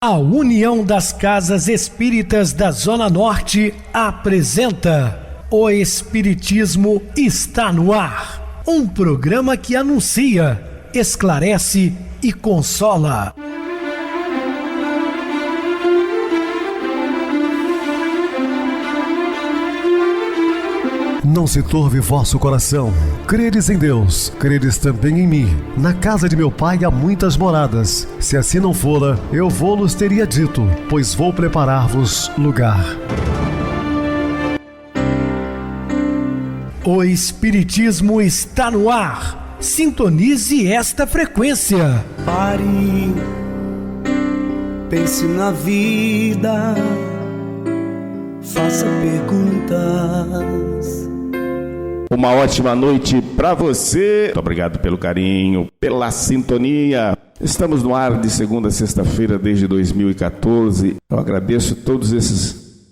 A União das Casas Espíritas da Zona Norte apresenta O Espiritismo está no ar, um programa que anuncia, esclarece e consola. Não se turve vosso coração. Credes em Deus, credes também em mim. Na casa de meu pai há muitas moradas. Se assim não fora, eu vou-los teria dito, pois vou preparar-vos lugar. O Espiritismo está no ar. Sintonize esta frequência. Pare, pense na vida, faça perguntas. Uma ótima noite para você. Muito obrigado pelo carinho, pela sintonia. Estamos no ar de segunda a sexta-feira desde 2014. Eu agradeço todos esses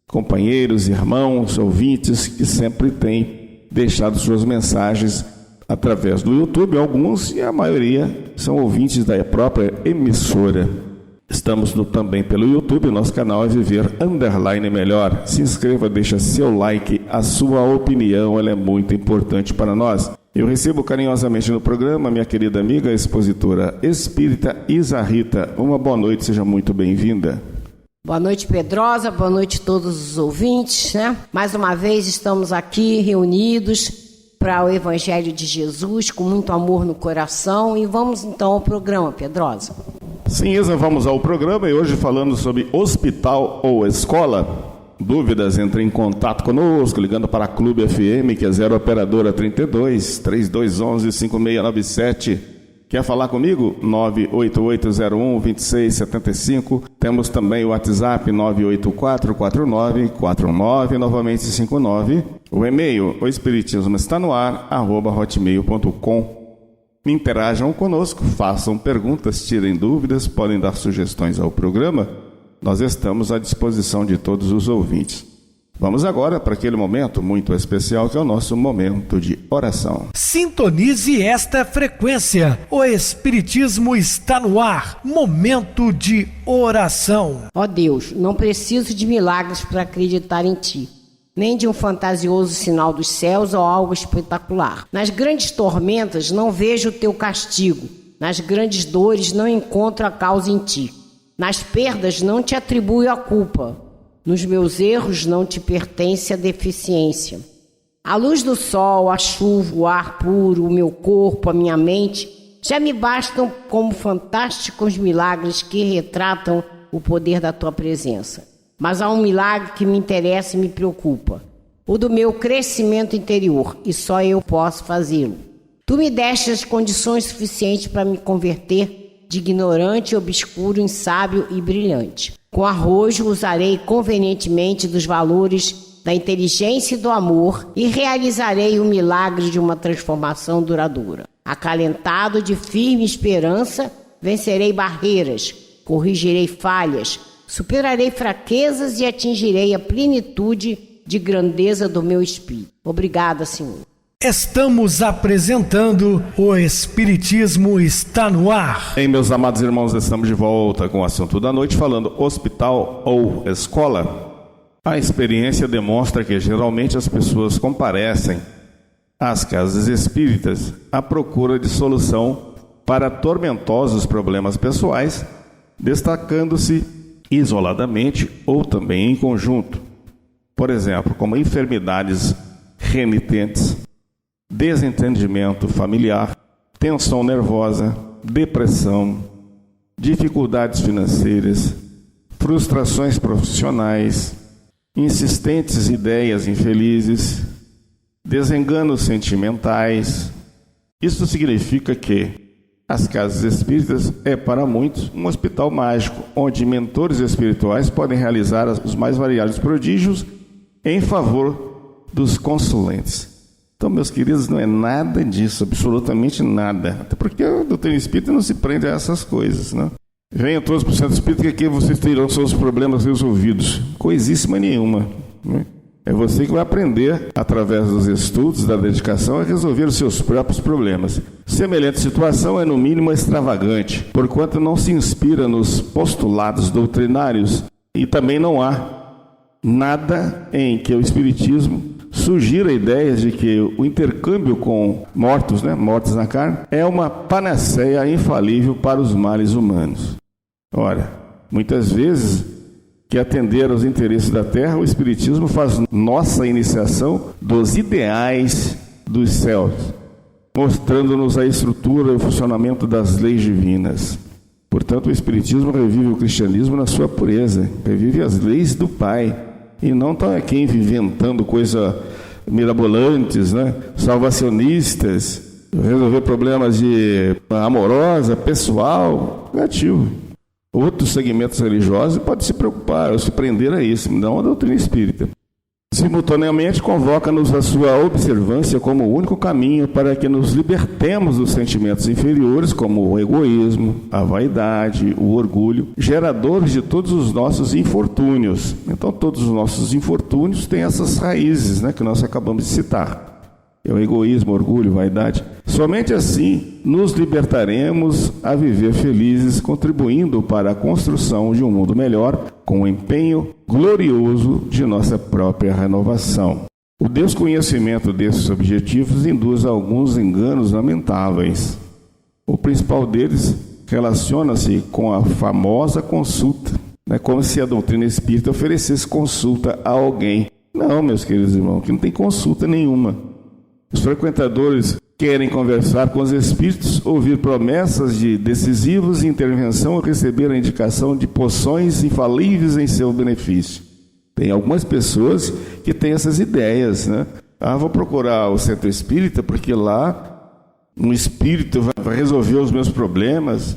companheiros, irmãos, ouvintes que sempre têm deixado suas mensagens através do YouTube. Alguns e a maioria são ouvintes da própria emissora. Estamos também pelo YouTube, nosso canal é Viver _ Melhor. Se inscreva, deixa seu like, a sua opinião, ela é muito importante para nós. Eu recebo carinhosamente no programa minha querida amiga, expositora espírita Isa Rita. Uma boa noite, seja muito bem-vinda. Boa noite, Pedrosa, boa noite a todos os ouvintes, né? Mais uma vez estamos aqui reunidos para o Evangelho de Jesus, com muito amor no coração, e vamos então ao programa, Pedrosa. Sim, Isa, vamos ao programa e hoje falando sobre hospital ou escola. Dúvidas, entre em contato conosco, ligando para a Clube FM, que é 0 operadora 32 3211 5697. Quer falar comigo? 98801 2675. Temos também o WhatsApp 9844949, novamente 59. O e-mail, o espiritismo está no ar, @hotmail.com. Interajam conosco, façam perguntas, tirem dúvidas, podem dar sugestões ao programa. Nós estamos à disposição de todos os ouvintes. Vamos agora para aquele momento muito especial que é o nosso momento de oração. Sintonize esta frequência. O Espiritismo está no ar. Momento de oração. Ó Deus, não preciso de milagres para acreditar em Ti, nem de um fantasioso sinal dos céus ou algo espetacular. Nas grandes tormentas não vejo o Teu castigo. Nas grandes dores não encontro a causa em Ti. Nas perdas não Te atribuo a culpa. Nos meus erros não Te pertence a deficiência. A luz do sol, a chuva, o ar puro, o meu corpo, a minha mente, já me bastam como fantásticos milagres que retratam o poder da Tua presença. Mas há um milagre que me interessa e me preocupa, o do meu crescimento interior, e só eu posso fazê-lo. Tu me deste as condições suficientes para me converter de ignorante e obscuro em sábio e brilhante. Com arrojo usarei convenientemente dos valores da inteligência e do amor e realizarei o milagre de uma transformação duradoura. Acalentado de firme esperança, vencerei barreiras, corrigirei falhas, superarei fraquezas e atingirei a plenitude de grandeza do meu espírito. Obrigada, Senhor. Estamos apresentando O Espiritismo está no ar. Bem, meus amados irmãos, estamos de volta com o assunto da noite, falando hospital ou escola. A experiência demonstra que geralmente as pessoas comparecem às casas espíritas à procura de solução para tormentosos problemas pessoais, destacando-se isoladamente ou também em conjunto. Por exemplo, como enfermidades remitentes, desentendimento familiar, tensão nervosa, depressão, dificuldades financeiras, frustrações profissionais, insistentes ideias infelizes, desenganos sentimentais. Isso significa que as casas espíritas é para muitos um hospital mágico, onde mentores espirituais podem realizar os mais variados prodígios em favor dos consulentes. Então, meus queridos, não é nada disso, absolutamente nada. Até porque o doutrina espírita não se prende a essas coisas, né? Venham todos para o centro espírita que aqui vocês terão seus problemas resolvidos. Coisíssima nenhuma, né? É você que vai aprender, através dos estudos, da dedicação, a resolver os seus próprios problemas. Semelhante situação é, no mínimo, extravagante, porquanto não se inspira nos postulados doutrinários e também não há nada em que o Espiritismo sugira ideias de que o intercâmbio com mortos, mortos na carne, é uma panaceia infalível para os males humanos. Ora, muitas vezes, que atender aos interesses da terra, o Espiritismo faz nossa iniciação dos ideais dos céus, mostrando-nos a estrutura e o funcionamento das leis divinas. Portanto, o Espiritismo revive o cristianismo na sua pureza, revive as leis do Pai, e não está aqui inventando coisas mirabolantes, salvacionistas, resolver problemas de amorosa, pessoal, negativo. Outros segmentos religiosos podem se preocupar ou se prender a isso, não a doutrina espírita. Simultaneamente, convoca-nos a sua observância como o único caminho para que nos libertemos dos sentimentos inferiores, como o egoísmo, a vaidade, o orgulho, geradores de todos os nossos infortúnios. Então, todos os nossos infortúnios têm essas raízes, que nós acabamos de citar. É o egoísmo, orgulho, vaidade. Somente assim nos libertaremos a viver felizes, contribuindo para a construção de um mundo melhor, com o empenho glorioso de nossa própria renovação. O desconhecimento desses objetivos induz a alguns enganos lamentáveis. O principal deles relaciona-se com a famosa consulta. Como se a doutrina espírita oferecesse consulta a alguém. Não, meus queridos irmãos, que não tem consulta nenhuma. Os frequentadores querem conversar com os espíritos, ouvir promessas de decisivos intervenção ou receber a indicação de poções infalíveis em seu benefício. Tem algumas pessoas que têm essas ideias, vou procurar o centro espírita porque lá um espírito vai resolver os meus problemas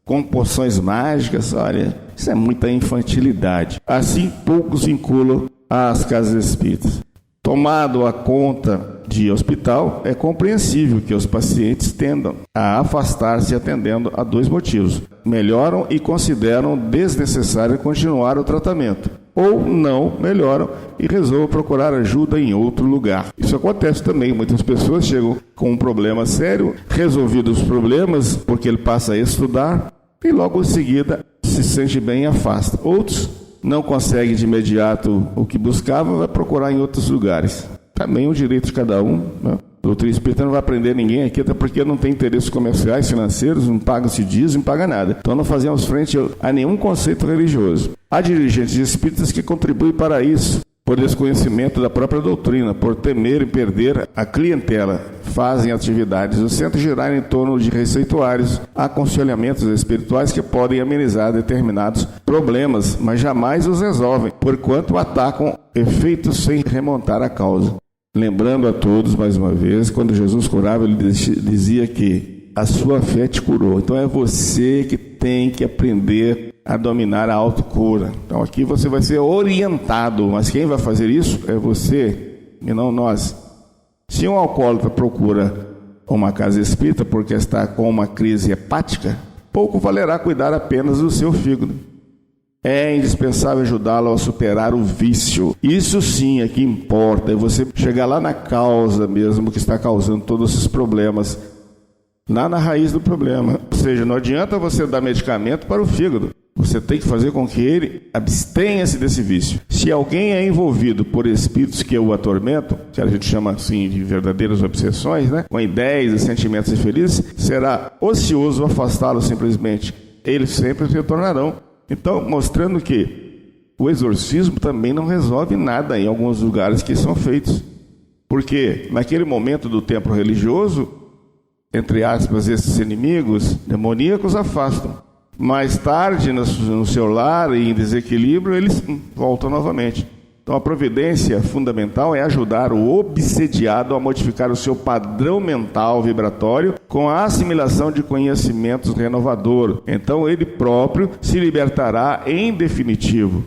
com poções mágicas. Olha, isso é muita infantilidade. Assim, poucos vinculam às casas espíritas. Tomado a conta de hospital, é compreensível que os pacientes tendam a afastar-se atendendo a dois motivos. Melhoram e consideram desnecessário continuar o tratamento, ou não melhoram e resolvem procurar ajuda em outro lugar. Isso acontece também. Muitas pessoas chegam com um problema sério, resolvidos os problemas, porque ele passa a estudar e logo em seguida se sente bem e afasta. Outros não consegue de imediato o que buscava, vai procurar em outros lugares. Também o direito de cada um. O doutrina espírita não vai prender ninguém aqui, até porque não tem interesses comerciais, financeiros, não paga-se dízimo, não paga nada. Então não fazemos frente a nenhum conceito religioso. Há dirigentes espíritas que contribuem para isso, por desconhecimento da própria doutrina, por temer e perder a clientela. Fazem atividades do centro girar em torno de receituários, aconselhamentos espirituais que podem amenizar determinados problemas, mas jamais os resolvem, porquanto atacam efeitos sem remontar a causa. Lembrando a todos, mais uma vez, quando Jesus curava, ele dizia que a sua fé te curou. Então é você que tem que aprender a dominar a autocura. Então aqui você vai ser orientado, mas quem vai fazer isso é você e não nós. Se um alcoólatra procura uma casa espírita porque está com uma crise hepática, pouco valerá cuidar apenas do seu fígado. É indispensável ajudá-lo a superar o vício. Isso sim é que importa, é você chegar lá na causa mesmo que está causando todos esses problemas, lá na raiz do problema. Ou seja, não adianta você dar medicamento para o fígado. Você tem que fazer com que ele abstenha-se desse vício. Se alguém é envolvido por espíritos que o atormentam, que a gente chama assim de verdadeiras obsessões, com ideias e sentimentos infelizes, será ocioso afastá-lo simplesmente. Eles sempre se retornarão. Então, mostrando que o exorcismo também não resolve nada em alguns lugares que são feitos. Porque naquele momento do tempo religioso, entre aspas, esses inimigos demoníacos afastam. Mais tarde, no seu lar e em desequilíbrio, eles voltam novamente. Então a providência fundamental é ajudar o obsediado a modificar o seu padrão mental vibratório com a assimilação de conhecimentos renovador. Então ele próprio se libertará em definitivo.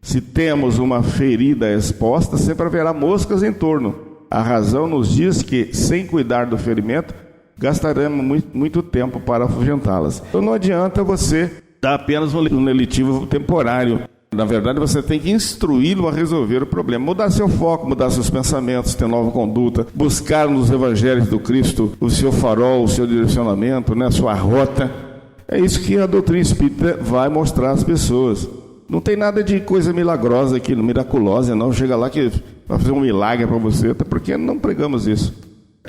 Se temos uma ferida exposta, sempre haverá moscas em torno. A razão nos diz que, sem cuidar do ferimento, gastaremos muito tempo para afugentá-las. Então não adianta você dar apenas um eletivo temporário Na verdade, você tem que instruí-lo a resolver o problema, mudar seu foco, mudar seus pensamentos, ter nova conduta, buscar nos evangelhos do Cristo o seu farol, o seu direcionamento, né, a sua rota. É isso que a doutrina espírita vai mostrar às pessoas. Não tem nada de coisa milagrosa aqui, miraculosa, não. Chega lá que vai fazer um milagre para você, até porque não pregamos isso.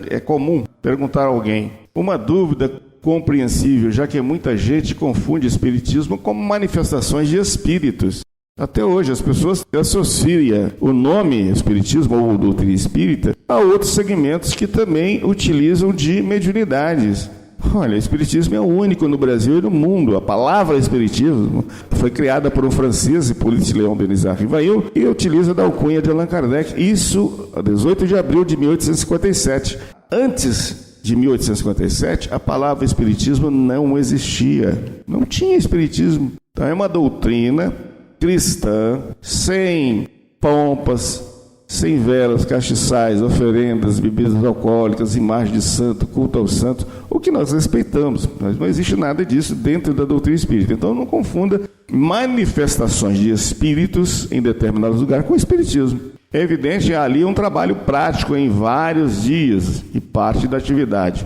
É comum perguntar a alguém uma dúvida compreensível, já que muita gente confunde espiritismo com manifestações de espíritos. Até hoje as pessoas associam o nome espiritismo ou doutrina espírita a outros segmentos que também utilizam de mediunidades. Olha, o espiritismo é o único no Brasil e no mundo. A palavra espiritismo foi criada por um francês, Hippolyte Léon Denis Rivail, e utiliza da alcunha de Allan Kardec. Isso a 18 de abril de 1857. Antes de 1857, a palavra espiritismo não existia. Não tinha espiritismo. Então é uma doutrina cristã, sem pompas, sem velas, castiçais, oferendas, bebidas alcoólicas, imagem de santo, culto ao santo, o que nós respeitamos, mas não existe nada disso dentro da doutrina espírita. Então não confunda manifestações de espíritos em determinados lugares com espiritismo. É evidente, ali um trabalho prático em vários dias e parte da atividade,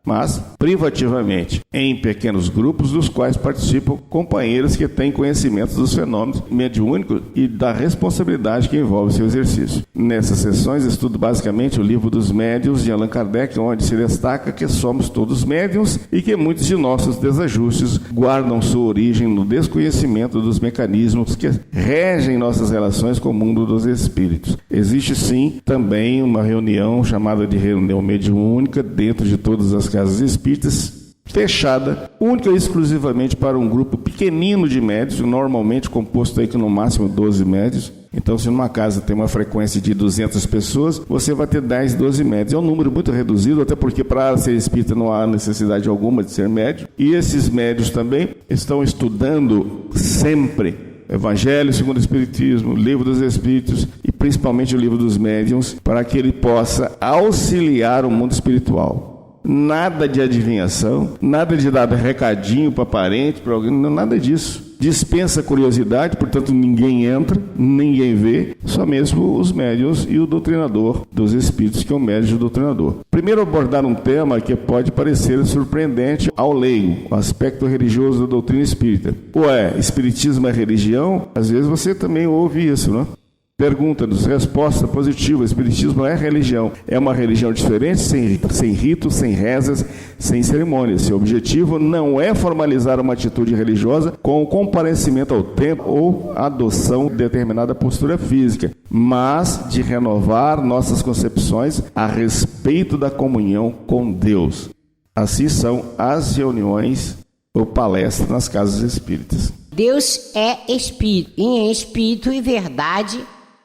mas privativamente, em pequenos grupos dos quais participam companheiros que têm conhecimento dos fenômenos mediúnicos e da responsabilidade que envolve seu exercício. Nessas sessões estudo basicamente o livro dos médiuns de Allan Kardec, onde se destaca que somos todos médiuns e que muitos de nossos desajustes guardam sua origem no desconhecimento dos mecanismos que regem nossas relações com o mundo dos espíritos. Existe sim também uma reunião chamada de reunião mediúnica dentro de todas as casas espíritas, fechada, única e exclusivamente para um grupo pequenino de médios, normalmente composto aí com no máximo 12 médios. Então, se numa casa tem uma frequência de 200 pessoas, você vai ter 10, 12 médios. É um número muito reduzido, até porque para ser espírita não há necessidade alguma de ser médio. E esses médios também estão estudando sempre Evangelho segundo o Espiritismo, Livro dos Espíritos e principalmente o Livro dos Médiuns, para que ele possa auxiliar o mundo espiritual. Nada de adivinhação, nada de dar recadinho para parente, para alguém, não, nada disso. Dispensa curiosidade, portanto ninguém entra, ninguém vê, só mesmo os médiuns e o doutrinador dos espíritos, que é o médium e o doutrinador. Primeiro abordar um tema que pode parecer surpreendente ao leigo, o aspecto religioso da doutrina espírita. Ué, espiritismo é religião? Às vezes você também ouve isso, não? Pergunta-nos, resposta positiva: o espiritismo é religião. É uma religião diferente, sem ritos, sem rezas, sem cerimônias. Seu objetivo não é formalizar uma atitude religiosa com o comparecimento ao templo ou adoção de determinada postura física, mas de renovar nossas concepções a respeito da comunhão com Deus. Assim são as reuniões ou palestras nas casas espíritas. Deus é espírito, e em espírito e verdade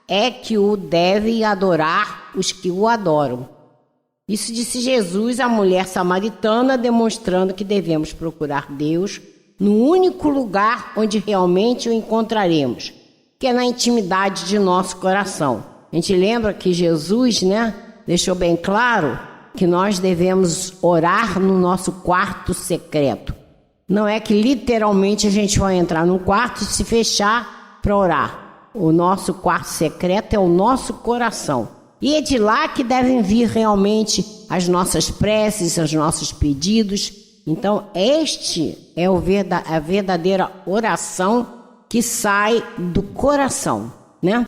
é que o devem adorar os que o adoram. Isso disse Jesus à mulher samaritana, demonstrando que devemos procurar Deus no único lugar onde realmente o encontraremos, que é na intimidade de nosso coração. A gente lembra que Jesus, deixou bem claro que nós devemos orar no nosso quarto secreto. Não é que literalmente a gente vai entrar num quarto e se fechar para orar. O nosso quarto secreto é o nosso coração. E é de lá que devem vir realmente as nossas preces, os nossos pedidos. Então, este é a verdadeira oração que sai do coração,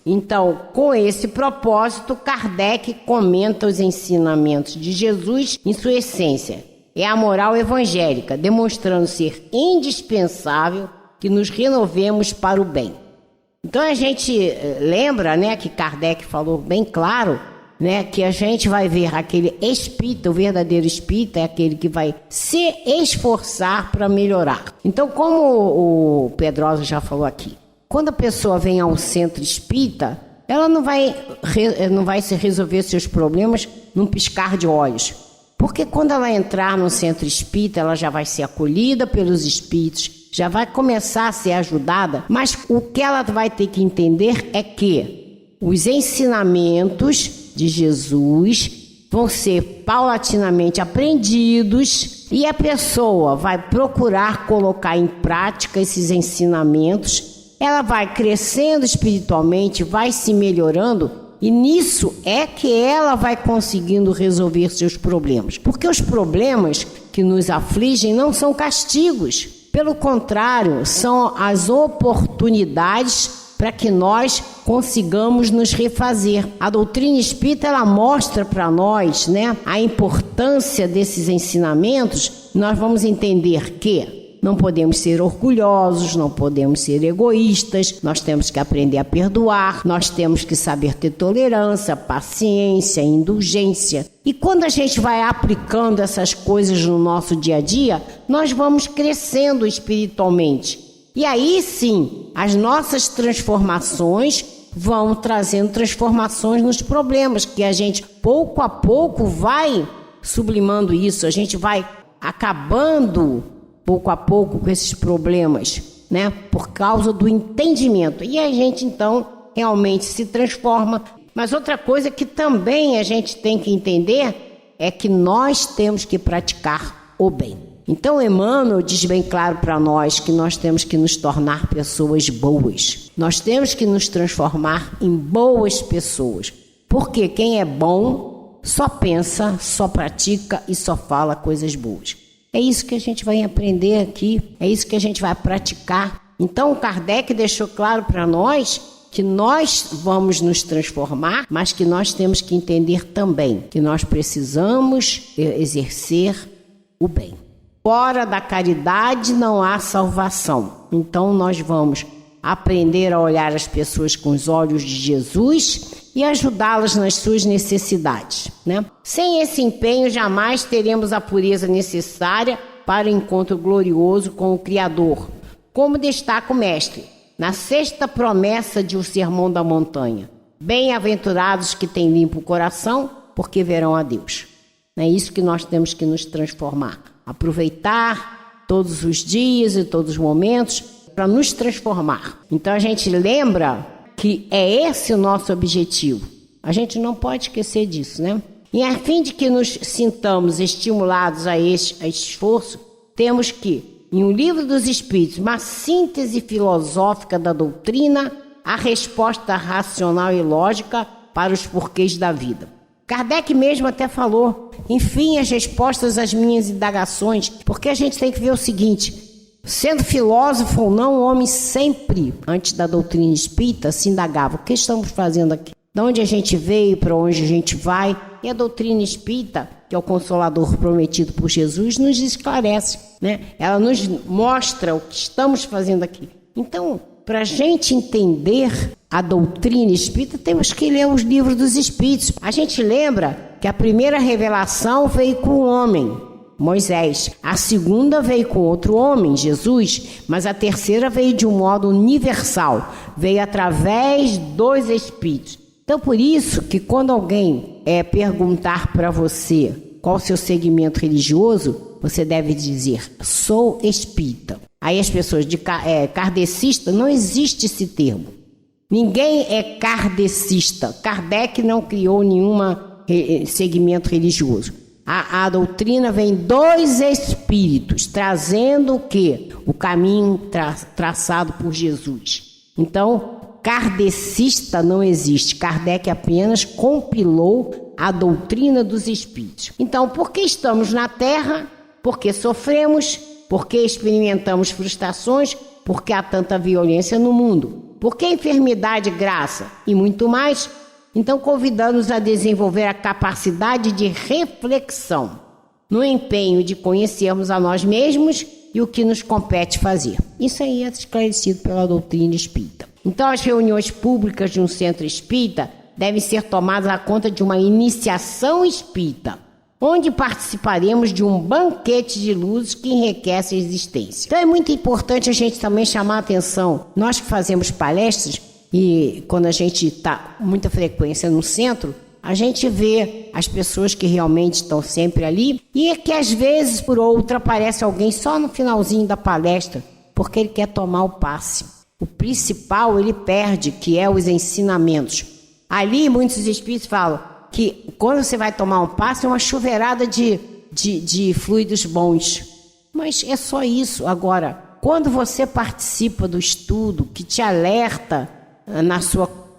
Então, com esse propósito, Kardec comenta os ensinamentos de Jesus em sua essência. É a moral evangélica, demonstrando ser indispensável que nos renovemos para o bem. Então a gente lembra, que Kardec falou bem claro, que a gente vai ver aquele espírita, o verdadeiro espírita é aquele que vai se esforçar para melhorar. Então, como o Pedrosa já falou aqui, quando a pessoa vem ao centro espírita, ela não vai se resolver seus problemas num piscar de olhos. Porque quando ela entrar no centro espírita, ela já vai ser acolhida pelos espíritos, já vai começar a ser ajudada, mas o que ela vai ter que entender é que os ensinamentos de Jesus vão ser paulatinamente aprendidos e a pessoa vai procurar colocar em prática esses ensinamentos ela vai crescendo espiritualmente, vai se melhorando, e nisso é que ela vai conseguindo resolver seus problemas. Porque os problemas que nos afligem não são castigos, pelo contrário, são as oportunidades para que nós consigamos nos refazer. A doutrina espírita, ela mostra para nós, a importância desses ensinamentos. Nós vamos entender que não podemos ser orgulhosos, não podemos ser egoístas, nós temos que aprender a perdoar, nós temos que saber ter tolerância, paciência, indulgência. E quando a gente vai aplicando essas coisas no nosso dia a dia, nós vamos crescendo espiritualmente. E aí sim, as nossas transformações vão trazendo transformações nos problemas, que a gente pouco a pouco vai sublimando isso, a gente vai acabando pouco a pouco com esses problemas, por causa do entendimento. E a gente então realmente se transforma. Mas outra coisa que também a gente tem que entender é que nós temos que praticar o bem. Então Emmanuel diz bem claro para nós que nós temos que nos tornar pessoas boas. Nós temos que nos transformar em boas pessoas. Porque quem é bom só pensa, só pratica e só fala coisas boas. É isso que a gente vai aprender aqui, é isso que a gente vai praticar. Então Kardec deixou claro para nós que nós vamos nos transformar, mas que nós temos que entender também que nós precisamos exercer o bem. Fora da caridade não há salvação. Então nós vamos aprender a olhar as pessoas com os olhos de Jesus e ajudá-las nas suas necessidades, Sem esse empenho, jamais teremos a pureza necessária para o encontro glorioso com o Criador. Como destaca o Mestre, na sexta promessa de O Sermão da Montanha: bem-aventurados que têm limpo o coração, porque verão a Deus. É isso que nós temos que nos transformar. Aproveitar todos os dias e todos os momentos para nos transformar. Então a gente lembra que é esse o nosso objetivo. A gente não pode esquecer disso, E a fim de que nos sintamos estimulados a este esforço, temos que, em O Livro dos Espíritos, uma síntese filosófica da doutrina, a resposta racional e lógica para os porquês da vida. Kardec mesmo até falou, enfim, as respostas às minhas indagações, porque a gente tem que ver o seguinte: sendo filósofo ou não, o homem sempre, antes da doutrina espírita, se indagava: o que estamos fazendo aqui? De onde a gente veio, para onde a gente vai? E a doutrina espírita, que é o Consolador prometido por Jesus, nos esclarece, Ela nos mostra o que estamos fazendo aqui. Então, para a gente entender a doutrina espírita, temos que ler os livros dos Espíritos. A gente lembra que a primeira revelação veio com o homem, Moisés. A segunda veio com outro homem, Jesus. Mas a terceira veio de um modo universal. Veio através dos Espíritos. Então, por isso que quando alguém perguntar para você qual o seu segmento religioso, você deve dizer: sou espírita. Aí as pessoas de kardecista, não existe esse termo. Ninguém é kardecista. Kardec não criou nenhum segmento religioso. A doutrina vem dos Espíritos, trazendo o quê? O caminho traçado por Jesus. Então, kardecista não existe. Kardec apenas compilou a doutrina dos Espíritos. Então, por que estamos na Terra? Porque sofremos, porque experimentamos frustrações, porque há tanta violência no mundo. Porque enfermidade, graça e muito mais. Então, convidamos a desenvolver a capacidade de reflexão, no empenho de conhecermos a nós mesmos e o que nos compete fazer. Isso aí é esclarecido pela doutrina espírita. Então, as reuniões públicas de um centro espírita devem ser tomadas à conta de uma iniciação espírita, onde participaremos de um banquete de luzes que enriquece a existência. Então é muito importante a gente também chamar a atenção. Nós que fazemos palestras, e quando a gente está com muita frequência no centro, a gente vê as pessoas que realmente estão sempre ali, e que às vezes, por outra, aparece alguém só no finalzinho da palestra, porque ele quer tomar o passe. O principal ele perde, que é os ensinamentos. Ali muitos espíritos falam que quando você vai tomar um passe é uma chuveirada de fluidos bons. Mas é só isso. Agora, quando você participa do estudo que te alerta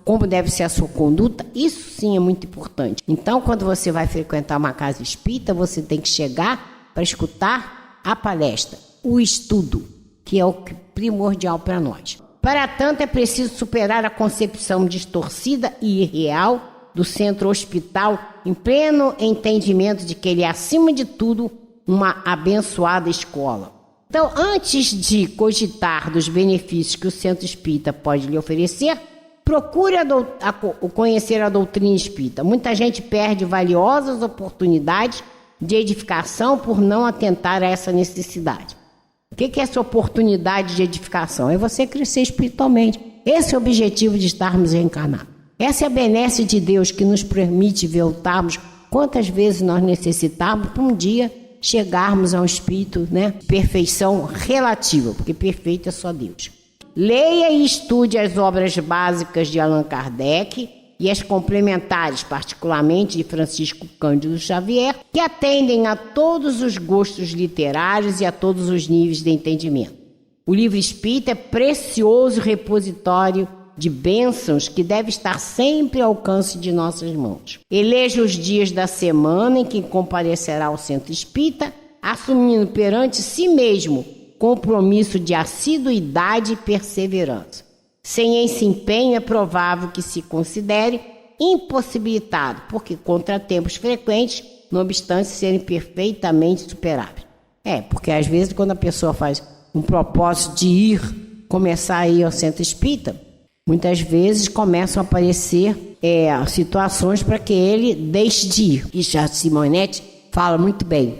como deve ser a sua conduta, isso sim é muito importante. Então, quando você vai frequentar uma casa espírita, você tem que chegar para escutar a palestra, o estudo, que é o primordial para nós. Para tanto, é preciso superar a concepção distorcida e irreal do centro hospital, em pleno entendimento de que ele é, acima de tudo, uma abençoada escola. Então, antes de cogitar dos benefícios que o centro espírita pode lhe oferecer, procure conhecer a doutrina espírita. Muita gente perde valiosas oportunidades de edificação por não atentar a essa necessidade. O que é essa oportunidade de edificação? É você crescer espiritualmente. Esse é o objetivo de estarmos reencarnados. Essa é a benesse de Deus que nos permite voltarmos quantas vezes nós necessitarmos para um dia chegarmos a um espírito, perfeição relativa, porque perfeito é só Deus. Leia e estude as obras básicas de Allan Kardec e as complementares, particularmente de Francisco Cândido Xavier, que atendem a todos os gostos literários e a todos os níveis de entendimento. O livro espírita é precioso repositório de bênçãos que deve estar sempre ao alcance de nossas mãos. Eleja os dias da semana em que comparecerá ao centro espírita, assumindo perante si mesmo compromisso de assiduidade e perseverança. Sem esse empenho, é provável que se considere impossibilitado, porque contratempos frequentes, não obstante serem perfeitamente superáveis. Porque às vezes quando a pessoa faz um propósito de começar a ir ao centro espírita, muitas vezes começam a aparecer situações para que ele deixe de ir. E a Simonetti fala muito bem.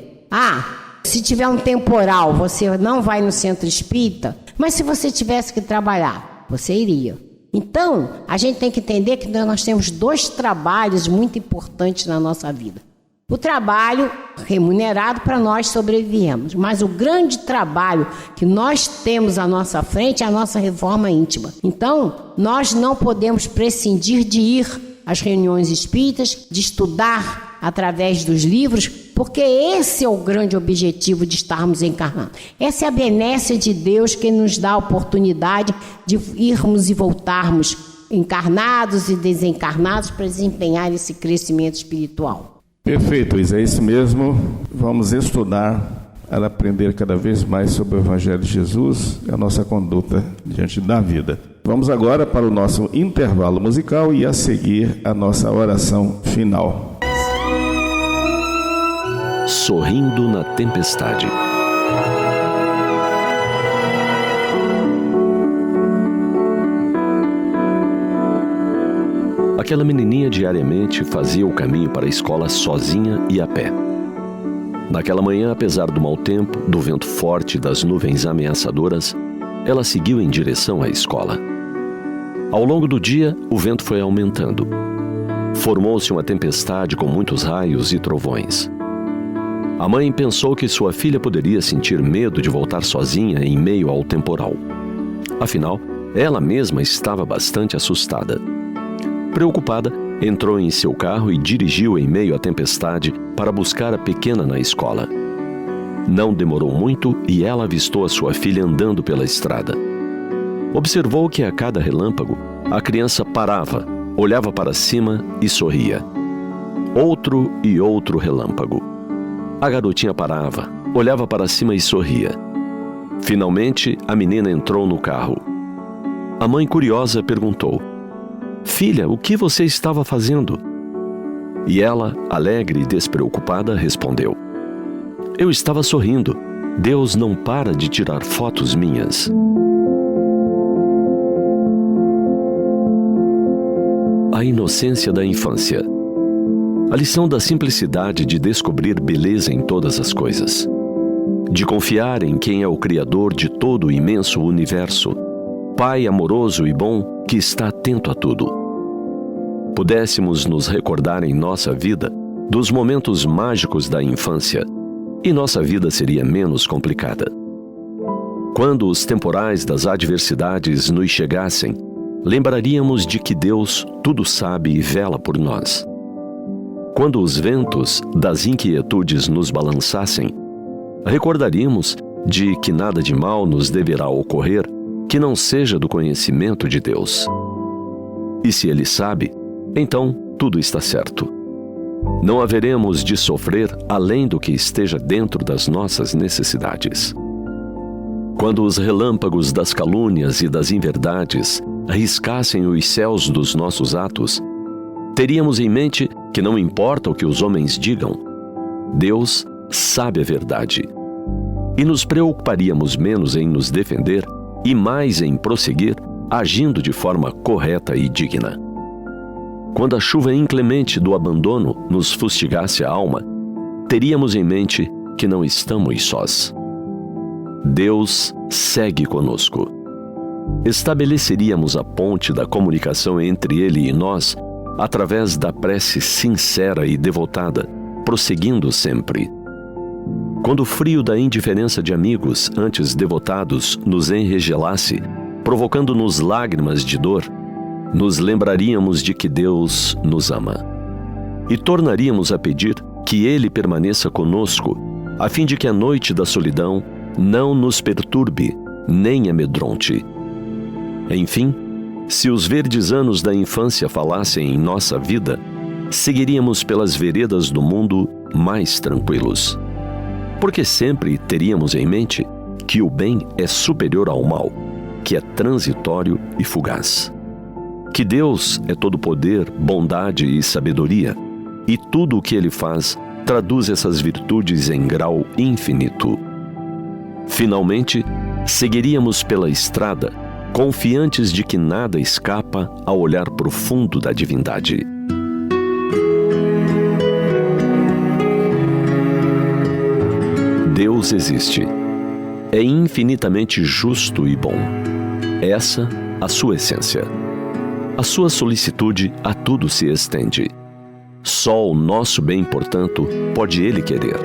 Se tiver um temporal, você não vai no centro espírita, mas se você tivesse que trabalhar, você iria. Então, a gente tem que entender que nós temos 2 trabalhos muito importantes na nossa vida. O trabalho remunerado para nós sobrevivermos, mas o grande trabalho que nós temos à nossa frente é a nossa reforma íntima. Então, nós não podemos prescindir de ir às reuniões espíritas, de estudar através dos livros, porque esse é o grande objetivo de estarmos encarnados. Essa é a benesse de Deus que nos dá a oportunidade de irmos e voltarmos encarnados e desencarnados para desempenhar esse crescimento espiritual. Perfeito, Luiz, é isso mesmo. Vamos estudar para aprender cada vez mais sobre o Evangelho de Jesus e a nossa conduta diante da vida. Vamos agora para o nosso intervalo musical e a seguir a nossa oração final. Sorrindo na tempestade. Aquela menininha diariamente fazia o caminho para a escola sozinha e a pé. Naquela manhã, apesar do mau tempo, do vento forte e das nuvens ameaçadoras, ela seguiu em direção à escola. Ao longo do dia, o vento foi aumentando. Formou-se uma tempestade com muitos raios e trovões. A mãe pensou que sua filha poderia sentir medo de voltar sozinha em meio ao temporal. Afinal, ela mesma estava bastante assustada. Preocupada, entrou em seu carro e dirigiu em meio à tempestade para buscar a pequena na escola. Não demorou muito e ela avistou a sua filha andando pela estrada. Observou que a cada relâmpago, a criança parava, olhava para cima e sorria. Outro e outro relâmpago. A garotinha parava, olhava para cima e sorria. Finalmente, a menina entrou no carro. A mãe, curiosa, perguntou: "Filha, o que você estava fazendo?" E ela, alegre e despreocupada, respondeu: "Eu estava sorrindo. Deus não para de tirar fotos minhas." A inocência da infância. A lição da simplicidade de descobrir beleza em todas as coisas. De confiar em quem é o Criador de todo o imenso universo, Pai amoroso e bom que está atento a tudo. Pudéssemos nos recordar em nossa vida dos momentos mágicos da infância, e nossa vida seria menos complicada. Quando os temporais das adversidades nos chegassem, lembraríamos de que Deus tudo sabe e vela por nós. Quando os ventos das inquietudes nos balançassem, recordaríamos de que nada de mal nos deverá ocorrer que não seja do conhecimento de Deus. E se Ele sabe, então tudo está certo. Não haveremos de sofrer além do que esteja dentro das nossas necessidades. Quando os relâmpagos das calúnias e das inverdades riscassem os céus dos nossos atos, teríamos em mente que não importa o que os homens digam, Deus sabe a verdade. E nos preocuparíamos menos em nos defender e mais em prosseguir agindo de forma correta e digna. Quando a chuva inclemente do abandono nos fustigasse a alma, teríamos em mente que não estamos sós. Deus segue conosco. Estabeleceríamos a ponte da comunicação entre Ele e nós através da prece sincera e devotada, prosseguindo sempre. Quando o frio da indiferença de amigos antes devotados nos enregelasse, provocando-nos lágrimas de dor, nos lembraríamos de que Deus nos ama. E tornaríamos a pedir que Ele permaneça conosco, a fim de que a noite da solidão não nos perturbe, nem amedronte. Enfim, se os verdes anos da infância falassem em nossa vida, seguiríamos pelas veredas do mundo mais tranquilos. Porque sempre teríamos em mente que o bem é superior ao mal, que é transitório e fugaz. Que Deus é todo poder, bondade e sabedoria, e tudo o que Ele faz traduz essas virtudes em grau infinito. Finalmente, seguiríamos pela estrada, confiantes de que nada escapa ao olhar profundo da divindade. Deus existe. É infinitamente justo e bom. Essa a sua essência. A sua solicitude a tudo se estende. Só o nosso bem, portanto, pode Ele querer.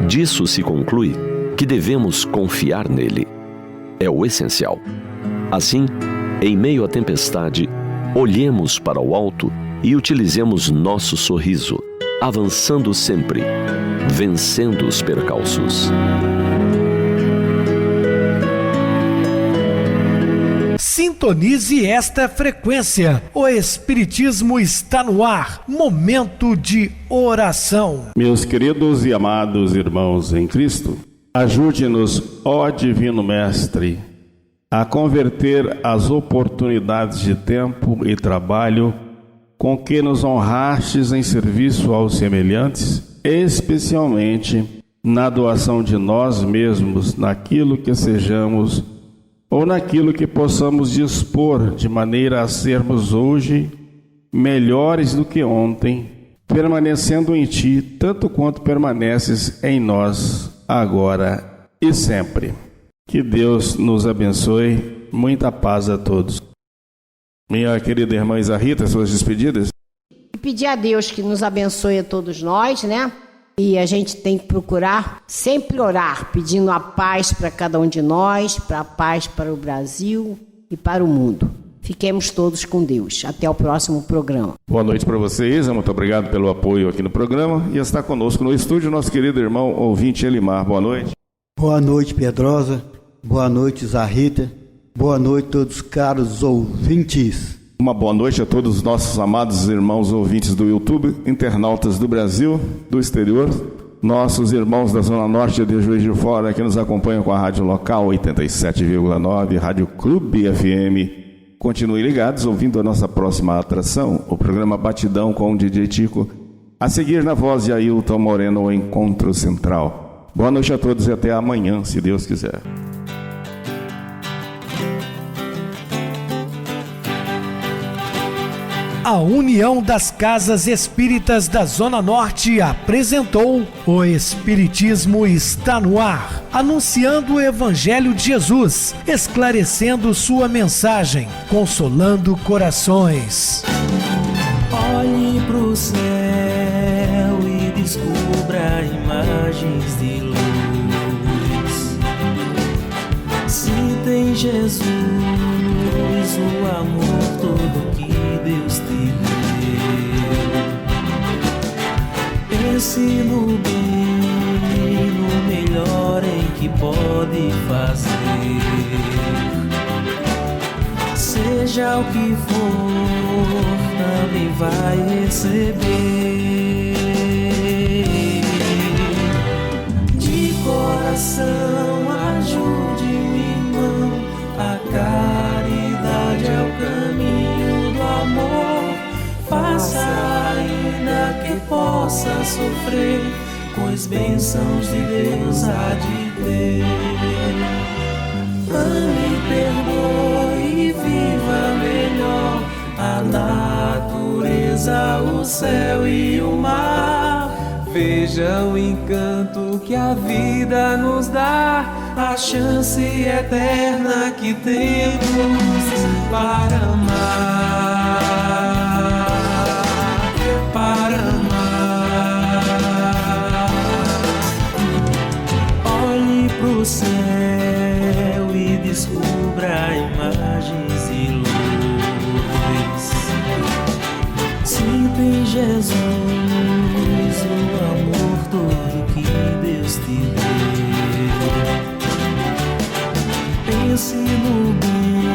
Disso se conclui que devemos confiar nele. É o essencial. Assim, em meio à tempestade, olhemos para o alto e utilizemos nosso sorriso, avançando sempre, vencendo os percalços. Sintonize esta frequência. O Espiritismo está no ar. Momento de oração. Meus queridos e amados irmãos em Cristo, ajude-nos, ó Divino Mestre, a converter as oportunidades de tempo e trabalho com que nos honrastes em serviço aos semelhantes, especialmente na doação de nós mesmos, naquilo que sejamos ou naquilo que possamos dispor, de maneira a sermos hoje melhores do que ontem, permanecendo em Ti, tanto quanto permaneces em nós, agora e sempre. Que Deus nos abençoe. Muita paz a todos. Minha querida irmã Isa Rita, suas despedidas? Pedir a Deus que nos abençoe a todos nós, né? E a gente tem que procurar sempre orar, pedindo a paz para cada um de nós, para a paz para o Brasil e para o mundo. Fiquemos todos com Deus. Até o próximo programa. Boa noite para você, Isa. Muito obrigado pelo apoio aqui no programa. E está conosco no estúdio nosso querido irmão ouvinte Elimar. Boa noite. Boa noite, Pedrosa. Boa noite, Isa Rita. Boa noite, todos caros ouvintes. Uma boa noite a todos os nossos amados irmãos ouvintes do YouTube, internautas do Brasil, do exterior, nossos irmãos da Zona Norte de Juiz de Fora que nos acompanham com a rádio local 87,9, Rádio Clube FM. Continuem ligados ouvindo a nossa próxima atração, o programa Batidão com o DJ Tico, a seguir na voz de Ailton Moreno, o Encontro Central. Boa noite a todos e até amanhã, se Deus quiser. A União das Casas Espíritas da Zona Norte apresentou O Espiritismo está no ar, anunciando o Evangelho de Jesus, esclarecendo sua mensagem, consolando corações. Olhe pro céu e descubra imagens de luz. Se tem Jesus, o amor todo que Deus te deu. Pense no bem, no melhor em que pode fazer. Seja o que for, também vai receber. De coração, ajude-me, irmão. A caridade é o caminho do amor. Faça ainda que possa sofrer, pois bênçãos de Deus há de ter. Ame, perdoe e viva melhor a natureza, o céu e o mar. Veja o encanto que a vida nos dá, a chance eterna que temos para amar, para amar. Olhe pro céu e descubra imagens de luz. Sinta em Jesus o amor todo que Deus te deu. Pense no bem,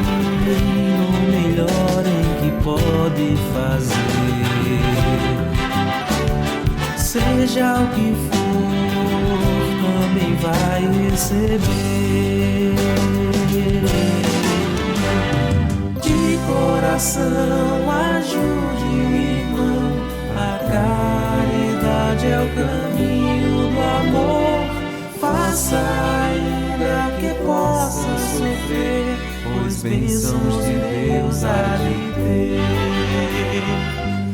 no melhor em que pode fazer. Seja o que for, também vai receber. De coração, ajude-me, irmão. A caridade é o caminho do amor. Faça ainda que possa sofrer, pois bênçãos de Deus há de ter.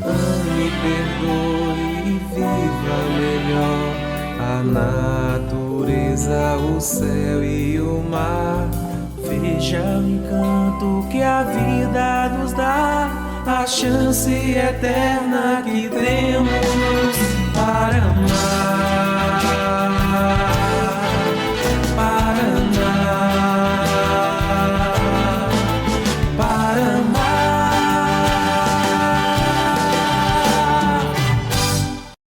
Ame, perdoe e viva melhor a natureza, o céu e o mar. Veja o encanto que a vida nos dá, a chance eterna que temos para amar.